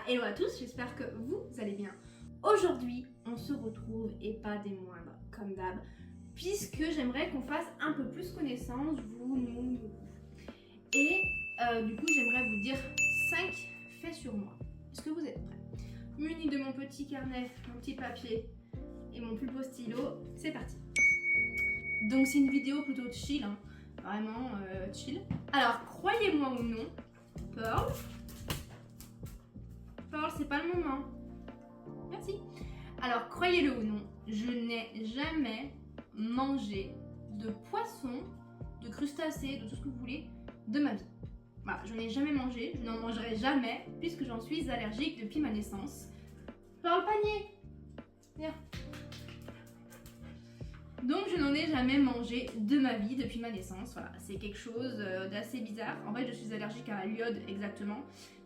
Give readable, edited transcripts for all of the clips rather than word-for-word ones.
Hello à tous, j'espère que vous allez bien. Aujourd'hui, on se retrouve et pas des moindres, comme d'hab, puisque j'aimerais qu'on fasse un peu plus connaissance, vous, nous. Et du coup, j'aimerais vous dire 5 faits sur moi. Est-ce que vous êtes prêts? Muni de mon petit carnet, mon petit papier et mon plus beau stylo, c'est parti. Donc c'est une vidéo plutôt chill, hein, vraiment chill. Alors, croyez-moi ou non, Pearl, c'est pas le moment. Merci. Alors, croyez-le ou non, je n'ai jamais mangé de poisson, de crustacés, de tout ce que vous voulez, de ma vie. Voilà, je n'ai jamais mangé, je n'en mangerai jamais, puisque j'en suis allergique depuis ma naissance. Pearl, le panier. Viens. Donc je n'en ai jamais mangé de ma vie depuis ma naissance, voilà, c'est quelque chose d'assez bizarre. En fait je suis allergique à l'iode exactement,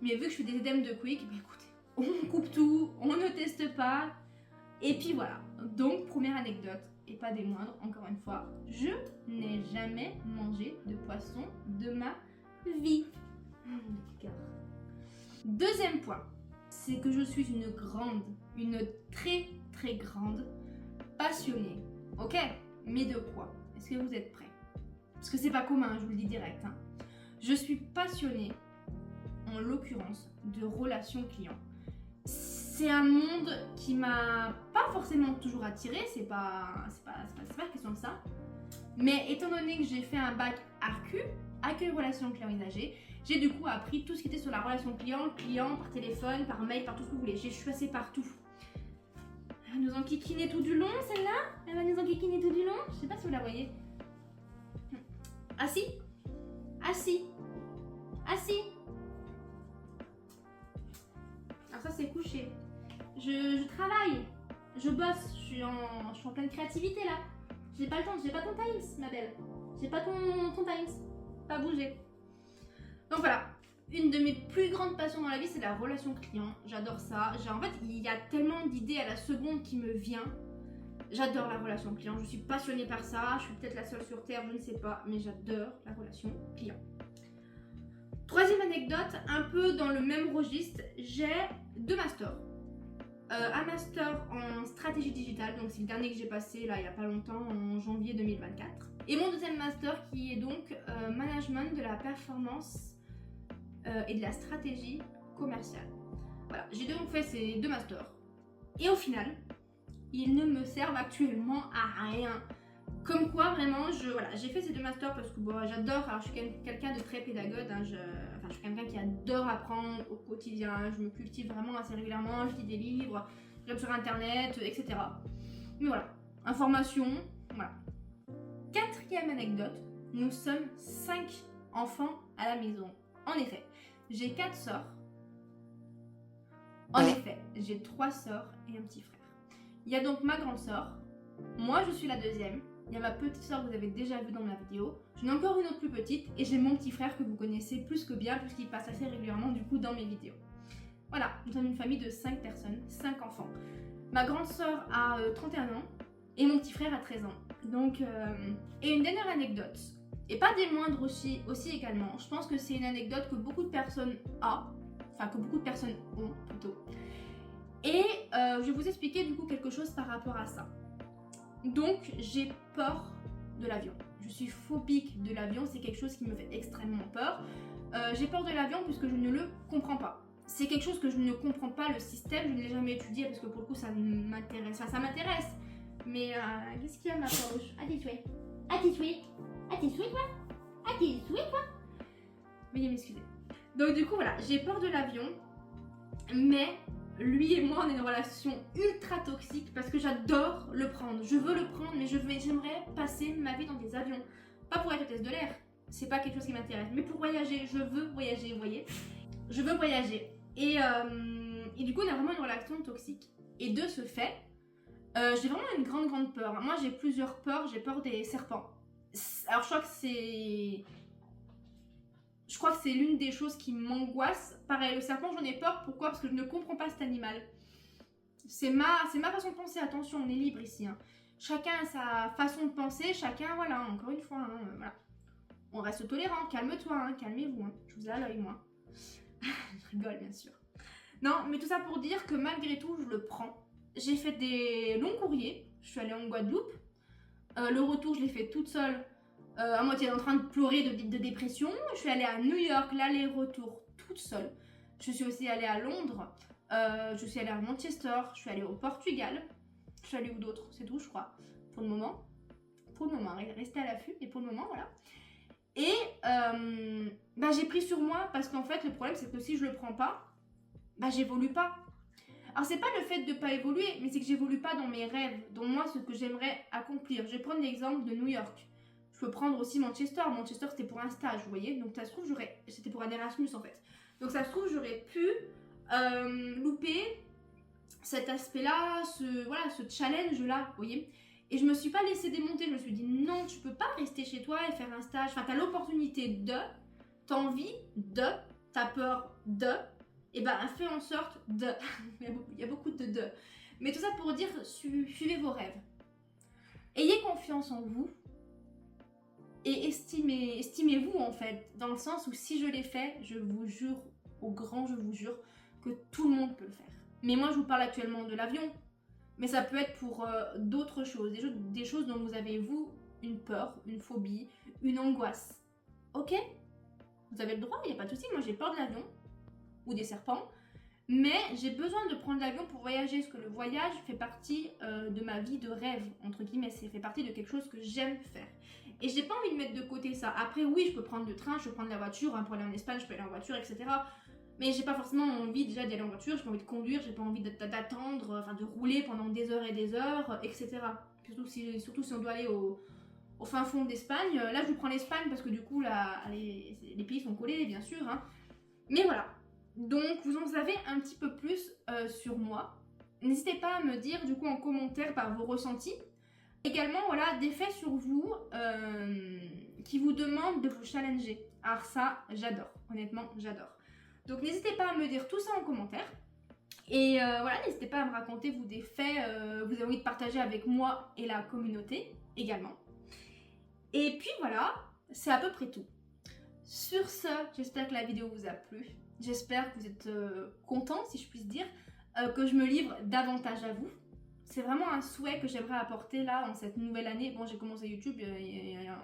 mais vu que je fais des œdèmes de Quick, écoutez, on coupe tout, on ne teste pas, et puis voilà. Donc première anecdote, et pas des moindres, encore une fois, je n'ai jamais mangé de poisson de ma vie. Deuxième point, c'est que je suis une très très grande passionnée. Ok, mais de quoi? Est-ce que vous êtes prêts? Parce que c'est pas commun, je vous le dis direct. Hein. Je suis passionnée, en l'occurrence, de relations clients. C'est un monde qui m'a pas forcément toujours attirée, c'est pas question de ça. Mais étant donné que j'ai fait un bac ARCU, accueil relations clients usagers, j'ai du coup appris tout ce qui était sur la relation client par téléphone, par mail, par tout ce que vous voulez. Je suis passée partout. Elle va nous enquiquiner tout du long, celle-là. Elle va nous enquiquiner tout du long. Je sais pas si vous la voyez. Assis. Assis. Assis. Alors ça, c'est couché. Je travaille. Je bosse. Je suis en pleine créativité, là. J'ai pas le temps. J'ai pas ton times, ma belle. J'ai pas ton times. Pas bouger. Donc voilà. Une de mes plus grandes passions dans la vie, c'est la relation client. J'adore ça. En fait, il y a tellement d'idées à la seconde qui me vient. J'adore la relation client. Je suis passionnée par ça. Je suis peut-être la seule sur Terre, je ne sais pas. Mais j'adore la relation client. Troisième anecdote, un peu dans le même registre, j'ai 2 masters. Un master en stratégie digitale, donc c'est le dernier que j'ai passé là il n'y a pas longtemps, en janvier 2024. Et mon deuxième master qui est donc management de la performance et de la stratégie commerciale. Voilà, j'ai donc fait ces 2 masters. Et au final, ils ne me servent actuellement à rien. Comme quoi, vraiment, j'ai fait ces 2 masters parce que bon, j'adore. Alors, je suis quelqu'un de très pédagogue. Hein, je suis quelqu'un qui adore apprendre au quotidien. Je me cultive vraiment assez régulièrement. Je lis des livres, je regarde sur internet, etc. Mais voilà, information, voilà. Quatrième anecdote, nous sommes 5 enfants à la maison. En effet, j'ai 4 sœurs. En effet, j'ai 3 sœurs et un petit frère. Il y a donc ma grande sœur. Moi, je suis la deuxième. Il y a ma petite sœur que vous avez déjà vue dans ma vidéo. J'en ai encore une autre plus petite. Et j'ai mon petit frère que vous connaissez plus que bien puisqu'il passe assez régulièrement du coup dans mes vidéos. Voilà, nous sommes une famille de 5 personnes, 5 enfants. Ma grande sœur a 31 ans et mon petit frère a 13 ans. Donc, et une dernière anecdote. Et pas des moindres aussi également. Je pense que c'est une anecdote que beaucoup de personnes que beaucoup de personnes ont plutôt. Et je vais vous expliquer du coup quelque chose par rapport à ça. Donc j'ai peur de l'avion. Je suis phobique de l'avion, c'est quelque chose qui me fait extrêmement peur. J'ai peur de l'avion puisque je ne le comprends pas. C'est quelque chose que je ne comprends pas, le système, je ne l'ai jamais étudié parce que pour le coup ça m'intéresse. Enfin ça m'intéresse. Mais qu'est-ce qu'il y a ma poche? Veuillez m'excuser. Donc du coup voilà, j'ai peur de l'avion. Mais lui et moi on a une relation ultra toxique parce que j'adore le prendre. Je veux le prendre mais j'aimerais passer ma vie dans des avions. Pas pour être hôtesse de l'air, c'est pas quelque chose qui m'intéresse. Mais pour voyager, je veux voyager, vous voyez. Je veux voyager. Et du coup on a vraiment une relation toxique. Et de ce fait, j'ai vraiment une grande peur. Moi j'ai plusieurs peurs, j'ai peur des serpents. Alors je crois que c'est l'une des choses qui m'angoisse. Pareil, le serpent, j'en ai peur. Pourquoi? Parce que je ne comprends pas cet animal. C'est ma façon de penser. Attention, on est libre ici. Hein. Chacun a sa façon de penser. Chacun, voilà, encore une fois. Hein, voilà. On reste tolérant. Calme-toi, hein, calmez-vous. Hein. Je vous ai à l'œil, moi. Je rigole, bien sûr. Non, mais tout ça pour dire que malgré tout, je le prends. J'ai fait des longs courriers. Je suis allée en Guadeloupe. Le retour, je l'ai fait toute seule. À moitié en train de pleurer de dépression. Je suis allée à New York, l'aller-retour, toute seule. Je suis aussi allée à Londres. Je suis allée à Manchester. Je suis allée au Portugal. Je suis allée où d'autre? C'est tout, je crois. Pour le moment. Pour le moment, restez à l'affût. Et pour le moment, voilà. Et j'ai pris sur moi parce qu'en fait, le problème, c'est que si je le prends pas, j'évolue pas. Alors, c'est pas le fait de pas évoluer, mais c'est que j'évolue pas dans mes rêves, dans moi, ce que j'aimerais accomplir. Je vais prendre l'exemple de New York. Je peux prendre aussi Manchester. Manchester, c'était pour un stage, vous voyez. Donc, ça se trouve, c'était pour un Erasmus, en fait. Donc, ça se trouve, j'aurais pu louper cet aspect-là, ce challenge-là, vous voyez. Et je me suis pas laissée démonter. Je me suis dit, non, tu peux pas rester chez toi et faire un stage. Enfin, t'as l'opportunité de, t'as envie de, t'as peur de... Et fais en sorte de... Il y a beaucoup de. Mais tout ça pour dire, suivez vos rêves. Ayez confiance en vous. Et estimez-vous en fait. Dans le sens où si je l'ai fait, je vous jure, je vous jure, que tout le monde peut le faire. Mais moi je vous parle actuellement de l'avion. Mais ça peut être pour d'autres choses. Des choses dont vous avez, vous, une peur, une phobie, une angoisse. Ok? Vous avez le droit, il n'y a pas de souci. Moi j'ai peur de l'avion. Ou des serpents, mais j'ai besoin de prendre l'avion pour voyager, parce que le voyage fait partie de ma vie de rêve, entre guillemets, ça fait partie de quelque chose que j'aime faire. Et j'ai pas envie de mettre de côté ça. Après, oui, je peux prendre le train, je peux prendre la voiture, pour aller en Espagne, je peux aller en voiture, etc. Mais j'ai pas forcément envie déjà d'y aller en voiture, j'ai pas envie de conduire, j'ai pas envie d'attendre, de rouler pendant des heures et des heures, etc. Surtout si on doit aller au fin fond d'Espagne. Là, je vous prends l'Espagne parce que du coup, les pays sont collés, bien sûr. Hein. Mais voilà. Donc, vous en savez un petit peu plus sur moi. N'hésitez pas à me dire, du coup, en commentaire par vos ressentis. Également, voilà, des faits sur vous qui vous demandent de vous challenger. Alors ça, j'adore. Honnêtement, j'adore. Donc, n'hésitez pas à me dire tout ça en commentaire. Et voilà, n'hésitez pas à me raconter, vous, des faits que vous avez envie de partager avec moi et la communauté également. Et puis, voilà, c'est à peu près tout. Sur ce, j'espère que la vidéo vous a plu. J'espère que vous êtes contents, si je puisse dire, que je me livre davantage à vous. C'est vraiment un souhait que j'aimerais apporter là en cette nouvelle année. Bon, j'ai commencé YouTube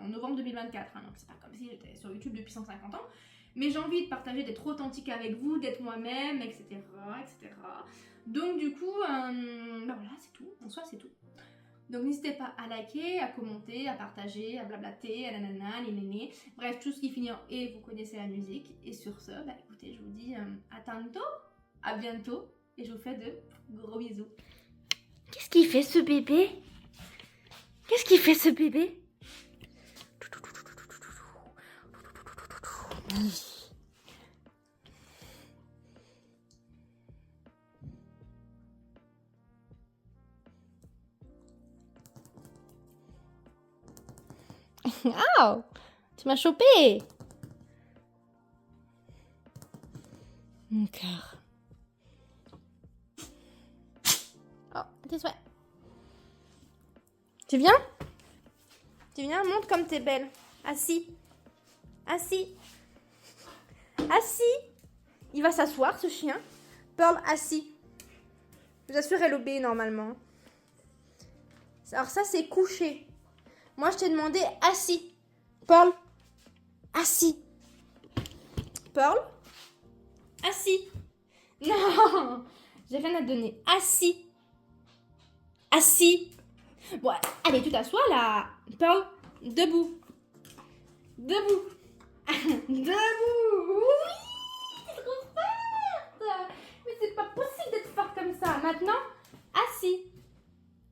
en novembre 2024, hein, donc c'est pas comme si j'étais sur YouTube depuis 150 ans. Mais j'ai envie de partager, d'être authentique avec vous, d'être moi-même, etc., etc. Donc du coup, voilà, c'est tout. En soi, c'est tout. Donc n'hésitez pas à liker, à commenter, à partager, à blablater, à nanana, les nénés. Bref, tout ce qui finit en « et », vous connaissez la musique. Et sur ce, écoutez, je vous dis à tantôt, à bientôt, et je vous fais de gros bisous. Qu'est-ce qu'il fait ce bébé? Qu'est-ce qu'il fait ce bébé? Oh, tu m'as chopé. Encore. Oh, tes souhaits. Tu viens? Tu viens? Montre comme t'es belle. Assis. Assis. Assis. Il va s'asseoir, ce chien. Pearl, assis. Je vous assure, elle obéit normalement. Alors ça, c'est couché. Moi, je t'ai demandé assis. Pearl, assis. Pearl, assis. Non, j'ai rien à te donner. Assis. Assis. Bon, allez, tu t'assois là. Pearl, debout. Debout. Debout. Oui, c'est trop forte. Mais c'est pas possible d'être forte comme ça. Maintenant, assis.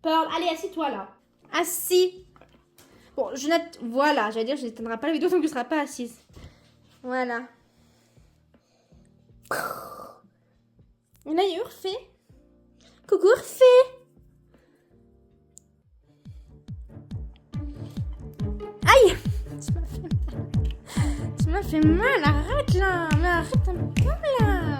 Pearl, allez, assis-toi là. Assis. Bon, je note. Voilà, j'allais dire, je n'éteindrai pas la vidéo tant que tu ne seras pas assise. Voilà. Et là, il y a Urfé. Coucou Urfé. Aïe. Tu m'as fait mal. Arrête là. Mais arrête un peu là.